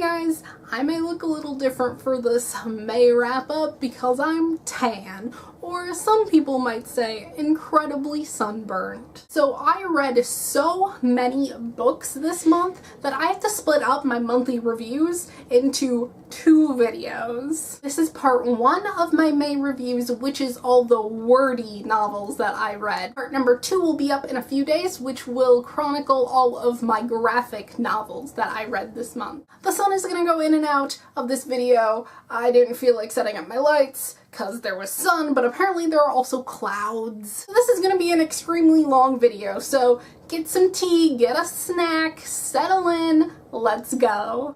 guys, I may look a little different for this May wrap-up because I'm tan, or some people might say incredibly sunburned. So I read so many books this month that I have to split up my monthly reviews into 2 videos. This is part 1 of my May reviews, which is all the wordy novels that I read. Part number 2 will be up in a few days, which will chronicle all of my graphic novels that I read this month. The sun is gonna go in and out of this video. I didn't feel like setting up my lights because there was sun, but apparently there are also clouds. So this is gonna be an extremely long video, so get some tea, get a snack, settle in, let's go.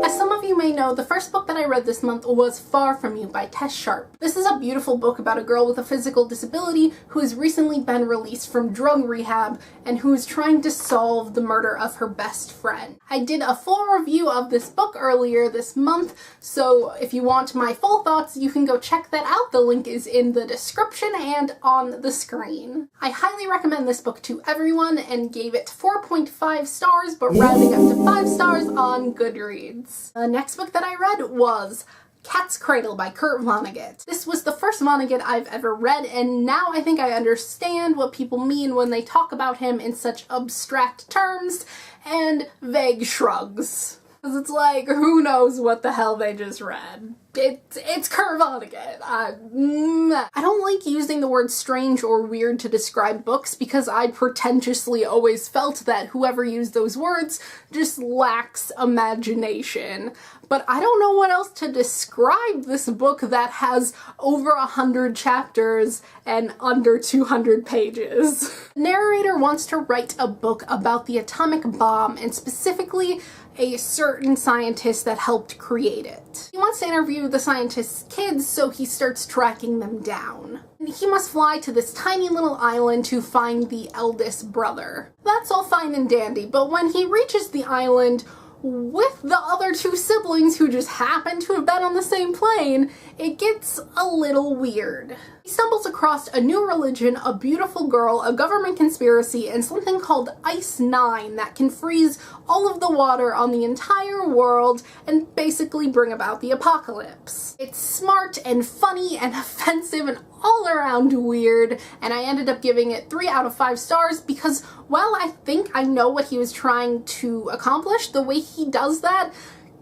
As some of you may know, the first book that I read this month was Far From You by Tess Sharp. This is a beautiful book about a girl with a physical disability who has recently been released from drug rehab and who is trying to solve the murder of her best friend. I did a full review of this book earlier this month, so if you want my full thoughts, you can go check that out. The link is in the description and on the screen. I highly recommend this book to everyone and gave it 4.5 stars, but rounding up to 5 stars on Goodreads. The next book that I read was Cat's Cradle by Kurt Vonnegut. This was the first Vonnegut I've ever read, and now I think I understand what people mean when they talk about him in such abstract terms and vague shrugs. Because it's like, who knows what the hell they just read? It's Kurt Vonnegut. I don't like using the word strange or weird to describe books because I pretentiously always felt that whoever used those words just lacks imagination. But I don't know what else to describe this book that has over 100 chapters and under 200 pages. The narrator wants to write a book about the atomic bomb and specifically a certain scientist that helped create it. He wants to interview the scientist's kids, so he starts tracking them down. And he must fly to this tiny little island to find the eldest brother. That's all fine and dandy, but when he reaches the island with the other 2 siblings who just happen to have been on the same plane, it gets a little weird. He stumbles across a new religion, a beautiful girl, a government conspiracy, and something called Ice 9 that can freeze all of the water on the entire world and basically bring about the apocalypse. It's smart and funny and offensive and all around weird, and I ended up giving it 3 out of 5 stars because while I think I know what he was trying to accomplish, the way he does that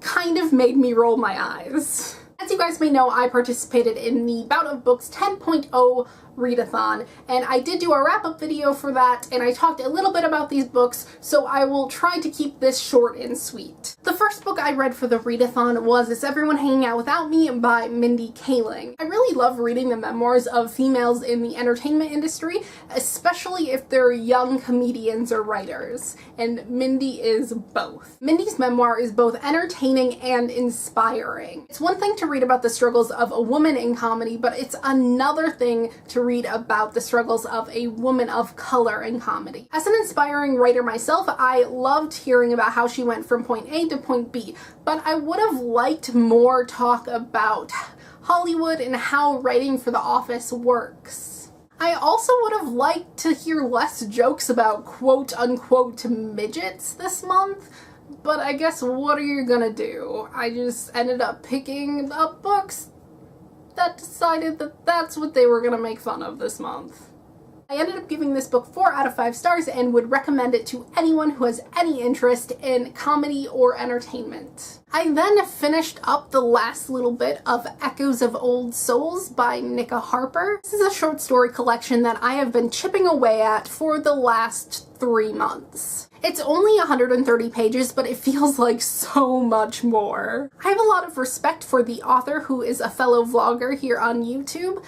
kind of made me roll my eyes. As you guys may know, I participated in the Bout of Books 10.0 readathon, and I did do a wrap-up video for that, and I talked a little bit about these books, so I will try to keep this short and sweet. The first book I read for the readathon was Is Everyone Hanging Out Without Me by Mindy Kaling. I really love reading the memoirs of females in the entertainment industry, especially if they're young comedians or writers, and Mindy is both. Mindy's memoir is both entertaining and inspiring. It's one thing to read about the struggles of a woman in comedy, but it's another thing to read about the struggles of a woman of color in comedy. As an inspiring writer myself, I loved hearing about how she went from point A to point B, but I would have liked more talk about Hollywood and how writing for The Office works. I also would have liked to hear less jokes about quote-unquote midgets this month, but I guess what are you gonna do? I just ended up picking up books that decided that that's what they were gonna make fun of this month. I ended up giving this book 4 out of 5 stars and would recommend it to anyone who has any interest in comedy or entertainment. I then finished up the last little bit of Echoes of Old Souls by Nika Harper. This is a short story collection that I have been chipping away at for the last 3 months. It's only 130 pages, but it feels like so much more. I have a lot of respect for the author, who is a fellow vlogger here on YouTube,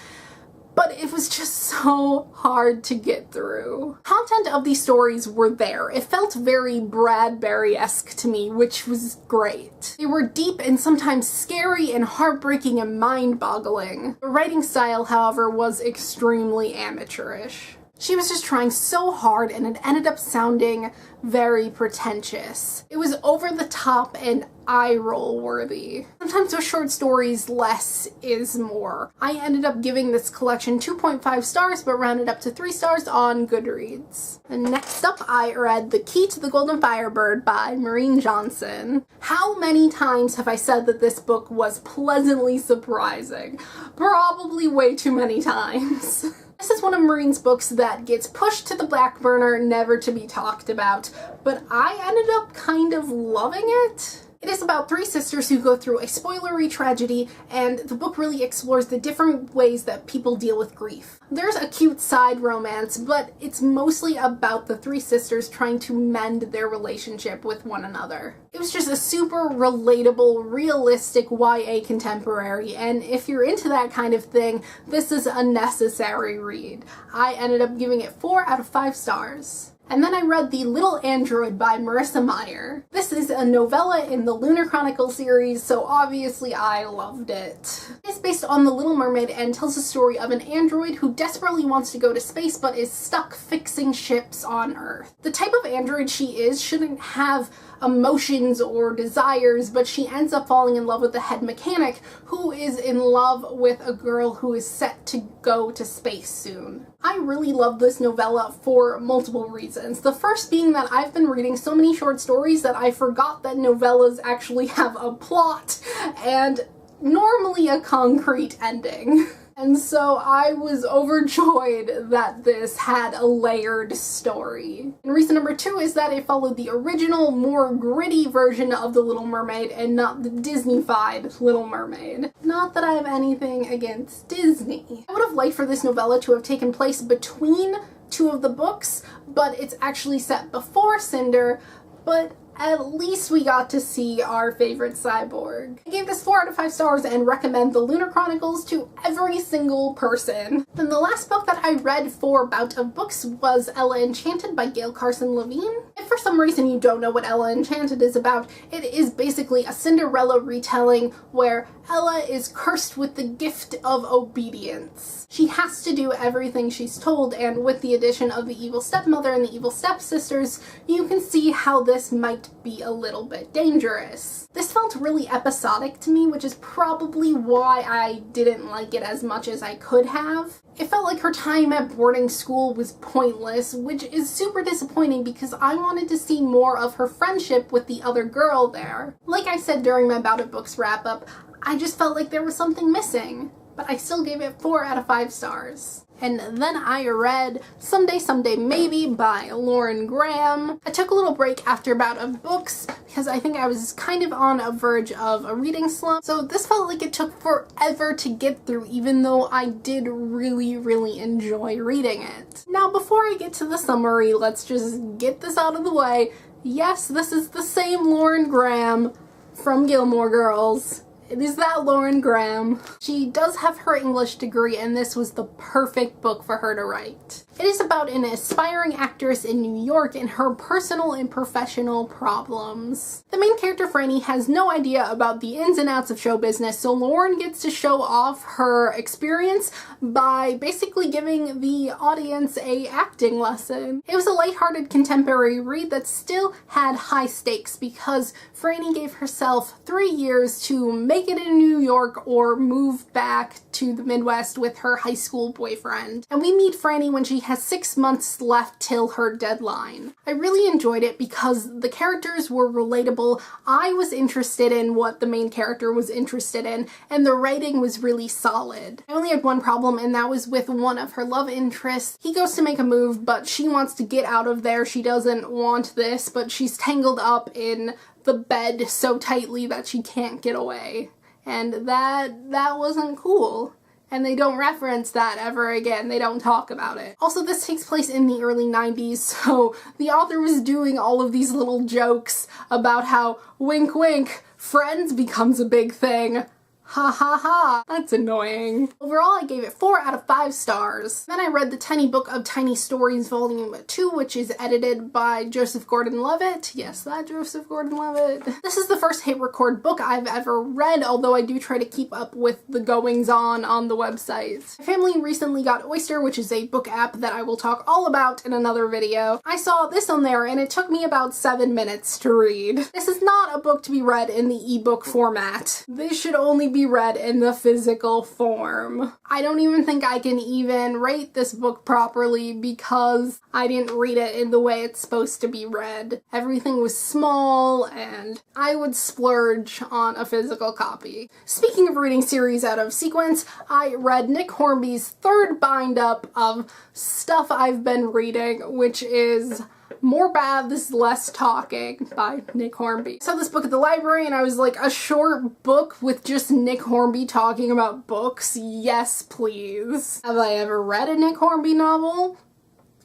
but it was just so hard to get through. Content of these stories were there. It felt very Bradbury-esque to me, which was great. They were deep and sometimes scary and heartbreaking and mind-boggling. The writing style, however, was extremely amateurish. She was just trying so hard and it ended up sounding very pretentious. It was over the top and eye-roll worthy. Sometimes with short stories, less is more. I ended up giving this collection 2.5 stars, but rounded up to 3 stars on Goodreads. And next up, I read The Key to the Golden Firebird by Maureen Johnson. How many times have I said that this book was pleasantly surprising? Probably way too many times. This is one of Maureen's books that gets pushed to the back burner, never to be talked about, but I ended up kind of loving it. It is about 3 sisters who go through a spoilery tragedy, and the book really explores the different ways that people deal with grief. There's a cute side romance, but it's mostly about the 3 sisters trying to mend their relationship with one another. It was just a super relatable, realistic YA contemporary, and if you're into that kind of thing, this is a necessary read. I ended up giving it 4 out of 5 stars. And then I read The Little Android by Marissa Meyer. This is a novella in the Lunar Chronicle series, so obviously I loved it. It's based on The Little Mermaid and tells the story of an android who desperately wants to go to space but is stuck fixing ships on Earth. The type of android she is shouldn't have emotions or desires, but she ends up falling in love with the head mechanic, who is in love with a girl who is set to go to space soon. I really love this novella for multiple reasons. The first being that I've been reading so many short stories that I forgot that novellas actually have a plot and normally a concrete ending. And so I was overjoyed that this had a layered story. And reason number 2 is that it followed the original, more gritty version of The Little Mermaid and not the Disney-fied Little Mermaid. Not that I have anything against Disney. I would have liked for this novella to have taken place between 2 of the books, but it's actually set before Cinder, but at least we got to see our favorite cyborg. I gave this 4 out of 5 stars and recommend the Lunar Chronicles to every single person. Then the last book that I read for Bout of Books was Ella Enchanted by Gail Carson Levine. If for some reason you don't know what Ella Enchanted is about, it is basically a Cinderella retelling where Ella is cursed with the gift of obedience. She has to do everything she's told, and with the addition of the evil stepmother and the evil stepsisters, you can see how this might be a little bit dangerous. This felt really episodic to me, which is probably why I didn't like it as much as I could have. It felt like her time at boarding school was pointless, which is super disappointing because I wanted to see more of her friendship with the other girl there. Like I said during my Bout of Books wrap-up, I just felt like there was something missing, but I still gave it 4 out of 5 stars. And then I read Someday Someday Maybe by Lauren Graham. I took a little break after Bout of Books because I think I was kind of on a verge of a reading slump. So this felt like it took forever to get through, even though I did really enjoy reading it. Now before I get to the summary, let's just get this out of the way. Yes, this is the same Lauren Graham from Gilmore Girls. It is that Lauren Graham. She does have her English degree, and this was the perfect book for her to write. It is about an aspiring actress in New York and her personal and professional problems. The main character, Franny, has no idea about the ins and outs of show business, so Lauren gets to show off her experience by basically giving the audience a acting lesson. It was a lighthearted contemporary read that still had high stakes because Franny gave herself 3 years to make it in New York or move back to the Midwest with her high school boyfriend. And we meet Franny when she has 6 months left till her deadline. I really enjoyed it because the characters were relatable. I was interested in what the main character was interested in, and the writing was really solid. I only had one problem, and that was with one of her love interests. He goes to make a move, but she wants to get out of there. She doesn't want this, but she's tangled up in the bed so tightly that she can't get away. And that wasn't cool. And they don't reference that ever again. They don't talk about it. Also, this takes place in the early 90s, so the author was doing all of these little jokes about how, wink wink, Friends becomes a big thing. Ha ha ha, that's annoying. Overall, I gave it 4 out of 5 stars. Then I read The Tiny Book of Tiny Stories Volume 2, which is edited by Joseph Gordon-Levitt. Yes, that Joseph Gordon-Levitt. This is the first hit record book I've ever read, although I do try to keep up with the goings-on the website. My family recently got Oyster, which is a book app that I will talk all about in another video. I saw this on there and it took me about 7 minutes to read. This is not a book to be read in the ebook format. This should only be read in the physical form. I don't even think I can even rate this book properly because I didn't read it in the way it's supposed to be read. Everything was small and I would splurge on a physical copy. Speaking of reading series out of sequence, I read Nick Hornby's third bind-up of stuff I've been reading, which is More Baths, Less Talking by Nick Hornby. I saw this book at the library and I was like, a short book with just Nick Hornby talking about books? Yes, please. Have I ever read a Nick Hornby novel?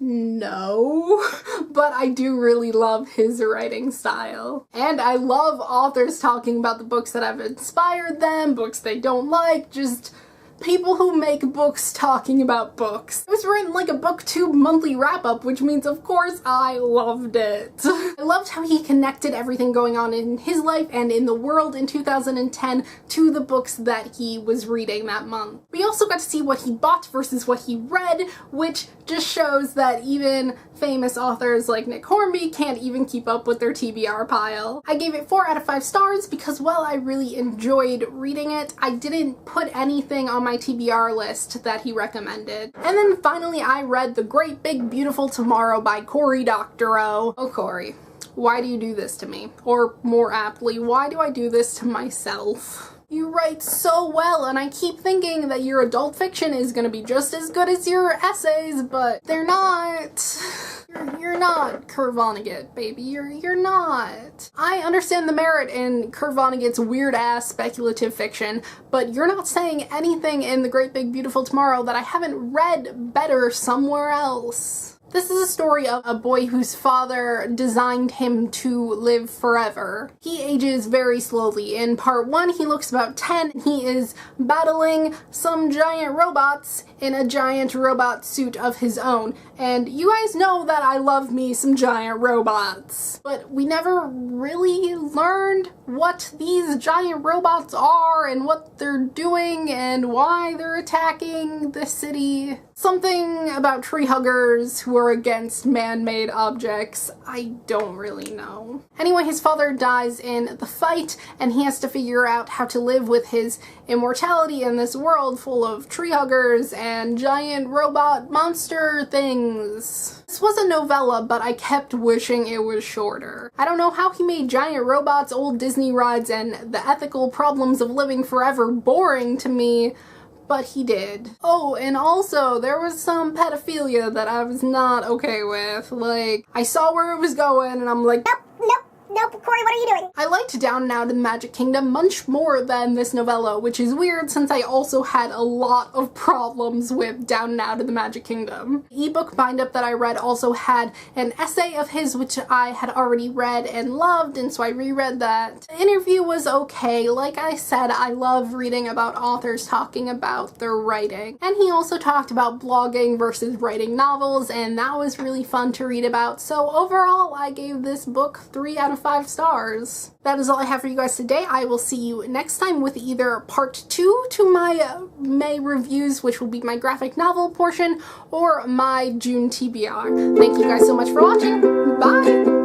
No, but I do really love his writing style. And I love authors talking about the books that have inspired them, books they don't like, just people who make books talking about books. It was written like a booktube monthly wrap-up, which means of course I loved it. I loved how he connected everything going on in his life and in the world in 2010 to the books that he was reading that month. We also got to see what he bought versus what he read, which just shows that even famous authors like Nick Hornby can't even keep up with their TBR pile. I gave it 4 out of 5 stars because while I really enjoyed reading it, I didn't put anything on my TBR list that he recommended. And then finally I read The Great Big Beautiful Tomorrow by Cory Doctorow. Oh, Cory, why do you do this to me? Or more aptly, why do I do this to myself? You write so well, and I keep thinking that your adult fiction is gonna be just as good as your essays, but they're not. You're not Kurt Vonnegut, baby. You're not. I understand the merit in Kurt Vonnegut's weird-ass speculative fiction, but you're not saying anything in The Great Big Beautiful Tomorrow that I haven't read better somewhere else. This is a story of a boy whose father designed him to live forever. He ages very slowly. In part 1, he looks about 10. He is battling some giant robots in a giant robot suit of his own. And you guys know that I love me some giant robots. But we never really learned what these giant robots are and what they're doing and why they're attacking the city. Something about tree huggers who are against man-made objects. I don't really know. Anyway, his father dies in the fight and he has to figure out how to live with his immortality in this world full of tree huggers and giant robot monster things. This was a novella, but I kept wishing it was shorter. I don't know how he made giant robots, old Disney rides, and the ethical problems of living forever boring to me, but he did. Oh, and also, there was some pedophilia that I was not okay with. Like, I saw where it was going, and I'm like, Nope, Cory, what are you doing? I liked Down and Out in the Magic Kingdom much more than this novella, which is weird since I also had a lot of problems with Down and Out in the Magic Kingdom. The ebook bind-up that I read also had an essay of his which I had already read and loved, and so I reread that. The interview was okay. Like I said, I love reading about authors talking about their writing. And he also talked about blogging versus writing novels, and that was really fun to read about. So overall, I gave this book 3 out of 5 stars. That is all I have for you guys today. I will see you next time with either part 2 to my May reviews, which will be my graphic novel portion, or my June TBR. Thank you guys so much for watching. Bye!